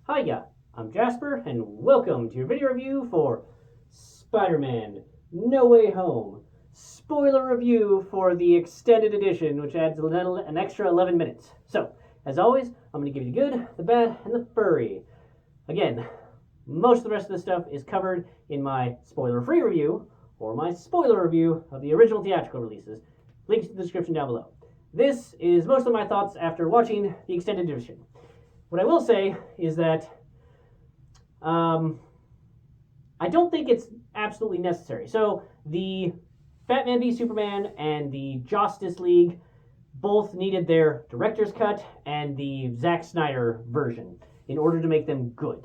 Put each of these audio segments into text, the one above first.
Hiya, I'm Jasper, and welcome to your video review for Spider-Man No Way Home. Spoiler review for the extended edition, which adds an extra 11 minutes. So, as always, I'm going to give you the good, the bad, and the furry. Again, most of the rest of the stuff is covered in my spoiler-free review, or my spoiler review of the original theatrical releases. Links in the description down below. This is most of my thoughts after watching the extended edition. What I will say is that I don't think it's absolutely necessary. So the Batman v Superman and the Justice League both needed their director's cut and the Zack Snyder version in order to make them good.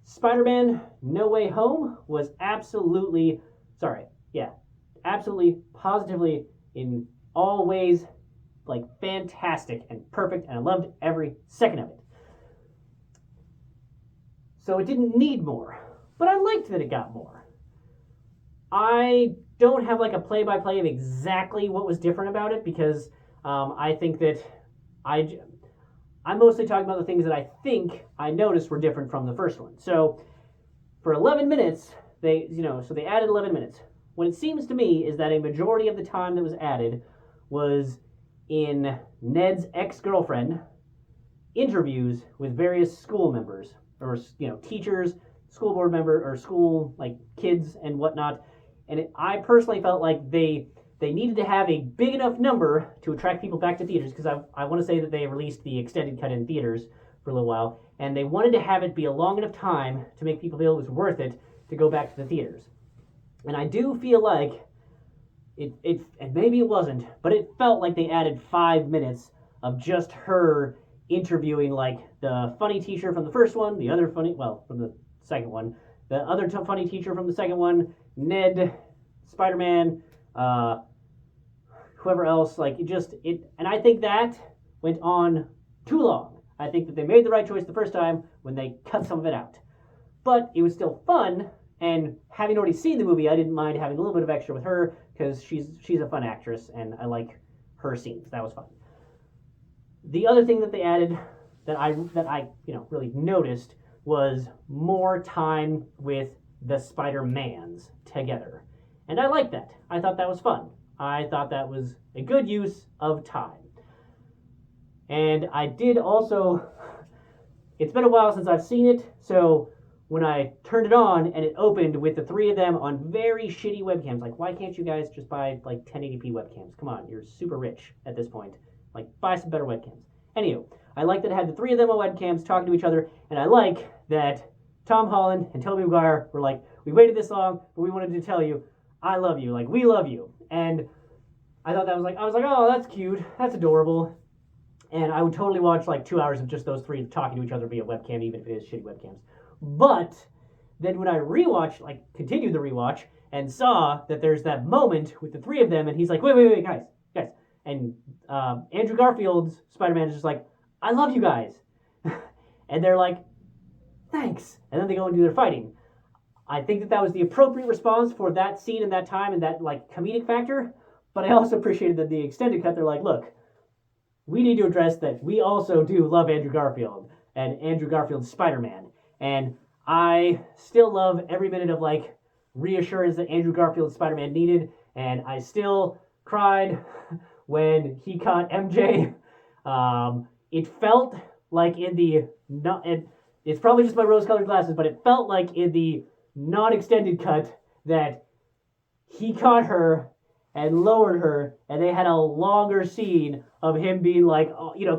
Spider-Man No Way Home was absolutely, positively in all ways like fantastic and perfect, and I loved every second of it. So it didn't need more, but I liked that it got more. I don't have like a play-by-play of exactly what was different about it because I think that I'm mostly talking about the things that I think I noticed were different from the first one. So for 11 minutes, they added 11 minutes. What it seems to me is that a majority of the time that was added was in Ned's ex-girlfriend interviews with various school members or teachers, school board member, or school like kids and whatnot. And I personally felt like they needed to have a big enough number to attract people back to theaters, because I want to say that they released the extended cut in theaters for a little while, and they wanted to have it be a long enough time to make people feel it was worth it to go back to the theaters. And I do feel like and maybe it wasn't, but it felt like they added 5 minutes of just her interviewing like the funny teacher from the first one, the other funny, from the second one, the other funny teacher from the second one, Ned, Spider-Man, whoever else, and I think that went on too long. I think that they made the right choice the first time when they cut some of it out. But it was still fun, and having already seen the movie, I didn't mind having a little bit of extra with her, because she's a fun actress, and I like her scenes. That was fun. The other thing that they added that I really noticed was more time with the Spider-Mans together. And I liked that. I thought that was fun. I thought that was a good use of time. And I did also, it's been a while since I've seen it, so when I turned it on and it opened with the three of them on very shitty webcams, like, why can't you guys just buy like 1080p webcams? Come on, you're super rich at this point. Like, buy some better webcams. Anywho, I like that it had the three of them on webcams talking to each other, and I like that Tom Holland and Tobey Maguire were like, we waited this long, but we wanted to tell you, I love you, like, we love you. And I thought I was like, oh, that's cute, that's adorable. And I would totally watch like 2 hours of just those three talking to each other via webcam, even if it is shitty webcams. But then when I continued the rewatch and saw that there's that moment with the three of them, and he's like, wait, guys. And Andrew Garfield's Spider-Man is just like, I love you guys. And they're like, thanks. And then they go and do their fighting. I think that was the appropriate response for that scene and that time and that like comedic factor. But I also appreciated that the extended cut, they're like, look, we need to address that we also do love Andrew Garfield and Andrew Garfield's Spider-Man. And I still love every minute of like reassurance that Andrew Garfield's Spider-Man needed. And I still cried when he caught MJ. It felt like it's probably just my rose-colored glasses, but it felt like in the non-extended cut that he caught her and lowered her, and they had a longer scene of him being like,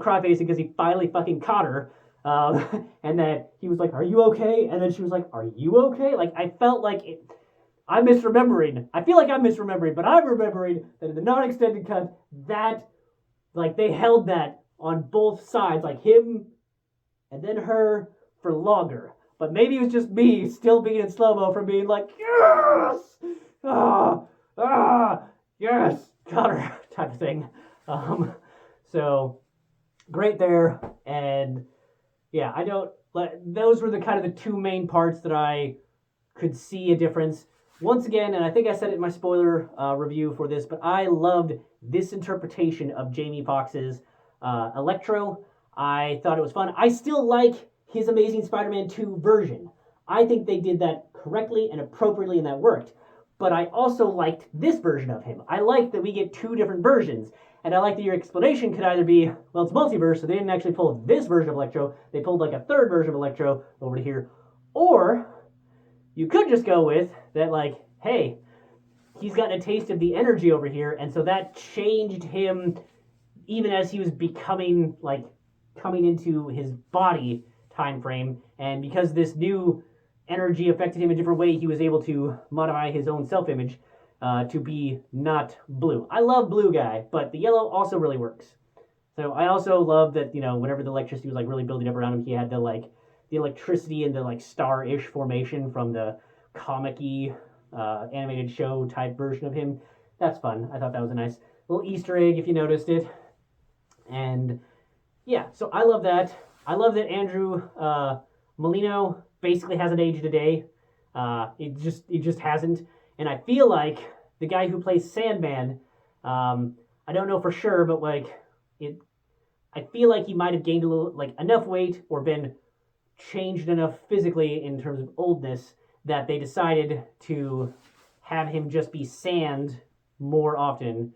cry-facing because he finally fucking caught her. And that he was like, are you okay? And then she was like, are you okay? Like, I felt like I'm misremembering. I feel like I'm misremembering, but I'm remembering that in the non-extended cut, that, like, they held that on both sides, like him and then her for longer. But maybe it was just me still being in slow-mo from being like, yes! Yes! Got her, type of thing. So, great there, and yeah, those were the kind of the two main parts that I could see a difference. Once again, and I think I said it in my spoiler review for this, but I loved this interpretation of Jamie Foxx's Electro. I thought it was fun. I still like his Amazing Spider-Man 2 version. I think they did that correctly and appropriately, and that worked. But I also liked this version of him. I like that we get two different versions. And I like that your explanation could either be, well, it's multiverse, so they didn't actually pull this version of Electro. They pulled like a third version of Electro over to here. Or you could just go with that, like, hey, he's gotten a taste of the energy over here, and so that changed him even as he was becoming, like, coming into his body time frame. And because this new energy affected him a different way, he was able to modify his own self-image to be not blue. I love blue guy, but the yellow also really works. So I also love that, you know, whenever the electricity was like really building up around him, he had the like the electricity and the like star-ish formation from the comic-y animated show type version of him. That's fun. I thought that was a nice little Easter egg if you noticed it. And yeah, so I love that. I love that Andrew Molino basically hasn't aged a day. It just hasn't. And I feel like the guy who plays Sandman, I don't know for sure, but like I feel like he might have gained a little, like enough weight or been changed enough physically in terms of oldness that they decided to have him just be Sand more often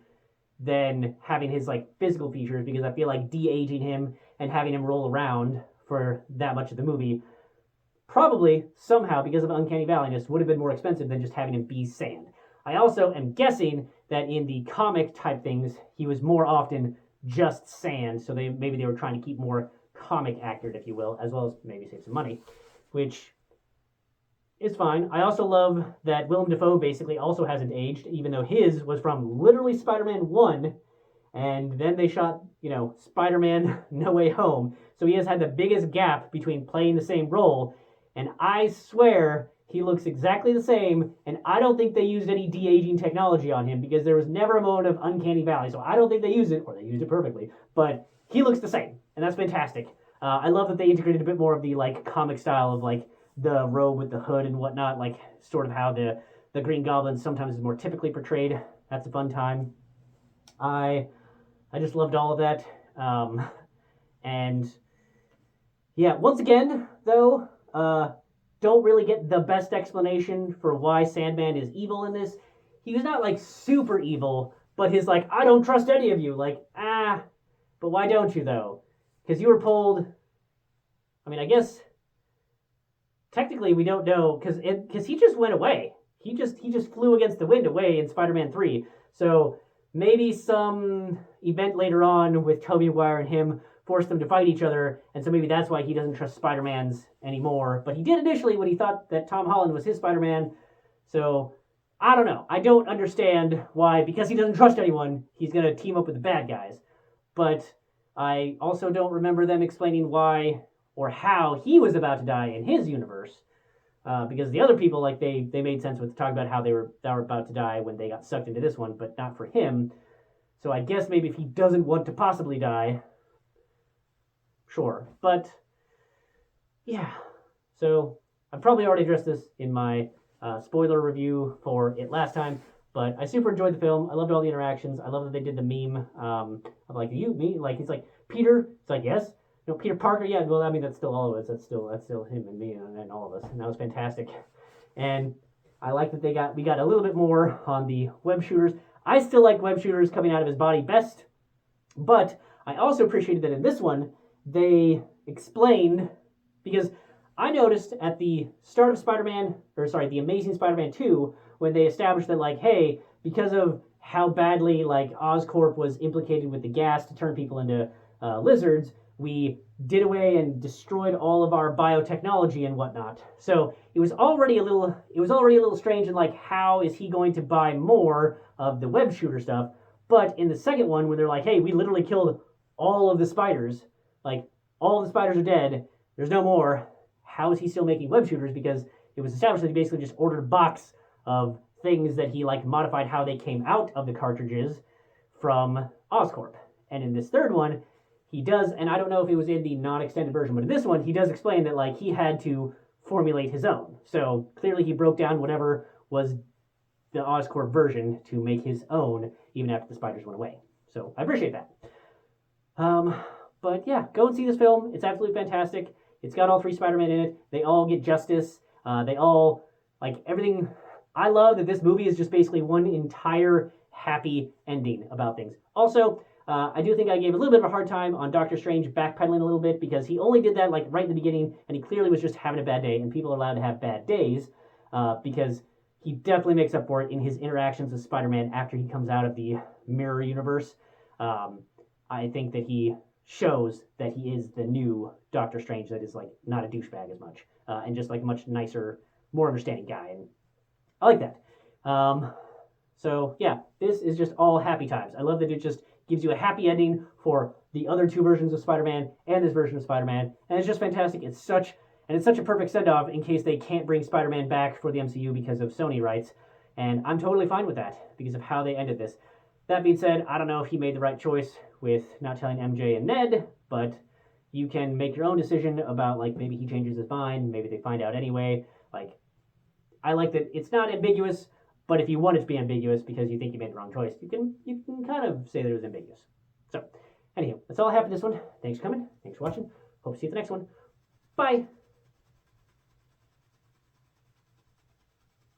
than having his like physical features, because I feel like de-aging him and having him roll around for that much of the movie probably somehow, because of Uncanny Valleyness, would have been more expensive than just having him be Sand. I also am guessing that in the comic type things, he was more often just Sand, so maybe they were trying to keep more comic accurate, if you will, as well as maybe save some money, which is fine. I also love that Willem Dafoe basically also hasn't aged, even though his was from literally Spider-Man 1, and then they shot, you know, Spider-Man No Way Home, so he has had the biggest gap between playing the same role. And I swear he looks exactly the same, and I don't think they used any de-aging technology on him, because there was never a moment of Uncanny Valley, so I don't think they used it, or they used it perfectly, but he looks the same, and that's fantastic. I love that they integrated a bit more of the like comic style of like the robe with the hood and whatnot, like sort of how the Green Goblin sometimes is more typically portrayed. That's a fun time. I just loved all of that. And yeah, once again, though, don't really get the best explanation for why Sandman is evil in this. He was not like super evil, but his like, I don't trust any of you. Like, but why don't you though? Because you were pulled. I mean, I guess technically we don't know, because he just went away. He just flew against the wind away in Spider-Man 3. So maybe some event later on with Tobey Maguire and him forced them to fight each other, and so maybe that's why he doesn't trust Spider-Mans anymore. But he did initially when he thought that Tom Holland was his Spider-Man. So I don't know. I don't understand why, because he doesn't trust anyone, he's going to team up with the bad guys. But I also don't remember them explaining why or how he was about to die in his universe. Because the other people, like they made sense with talking about how they were about to die when they got sucked into this one, but not for him. So I guess maybe if he doesn't want to possibly die, sure. But yeah, so I've probably already addressed this in my spoiler review for it last time, but I super enjoyed the film. I loved all the interactions. I love that they did the meme of like, you, me, like he's like, Peter, it's like, yes. You know, Peter Parker, yeah, well, I mean, that's still all of us. That's still him and me and all of us, and that was fantastic. And I like that we got a little bit more on the web shooters. I still like web shooters coming out of his body best, but I also appreciated that in this one they explained, because I noticed at the start of the Amazing Spider-Man 2, when they established that, like, hey, because of how badly like Oscorp was implicated with the gas to turn people into lizards, we did away and destroyed all of our biotechnology and whatnot. So it was already a little strange, and like, how is he going to buy more of the web shooter stuff? But in the second one, when they're like, hey, we literally killed all of the spiders, like all of the spiders are dead, there's no more, how is he still making web shooters? Because it was established that he basically just ordered a box of things that he like modified how they came out of the cartridges from Oscorp. And in this third one, he does, and I don't know if it was in the non-extended version, but in this one, he does explain that like he had to formulate his own. So clearly he broke down whatever was the Oscorp version to make his own, even after the spiders went away. So I appreciate that. But yeah, go and see this film. It's absolutely fantastic. It's got all 3 Spider-Man in it. They all get justice. They all, like, everything. I love that this movie is just basically one entire happy ending about things. Also, I do think I gave a little bit of a hard time on Doctor Strange backpedaling a little bit because he only did that like right in the beginning, and he clearly was just having a bad day. And people are allowed to have bad days because he definitely makes up for it in his interactions with Spider-Man after he comes out of the mirror universe. I think that he shows that he is the new Doctor Strange that is like not a douchebag as much and just like much nicer, more understanding guy. And I like that. So yeah, this is just all happy times. I love that it just gives you a happy ending for the other 2 versions of Spider-Man and this version of Spider-Man, and it's just fantastic. It's such a perfect send-off in case they can't bring Spider-Man back for the MCU because of Sony rights, and I'm totally fine with that because of how they ended this. That being said, I don't know if he made the right choice with not telling MJ and Ned, but you can make your own decision about like maybe he changes his mind, maybe they find out anyway. Like, I like that it's not ambiguous. But if you want it to be ambiguous because you think you made the wrong choice, you can kind of say that it was ambiguous. So, anyhow, that's all I have for this one. Thanks for coming. Thanks for watching. Hope to see you at the next one. Bye.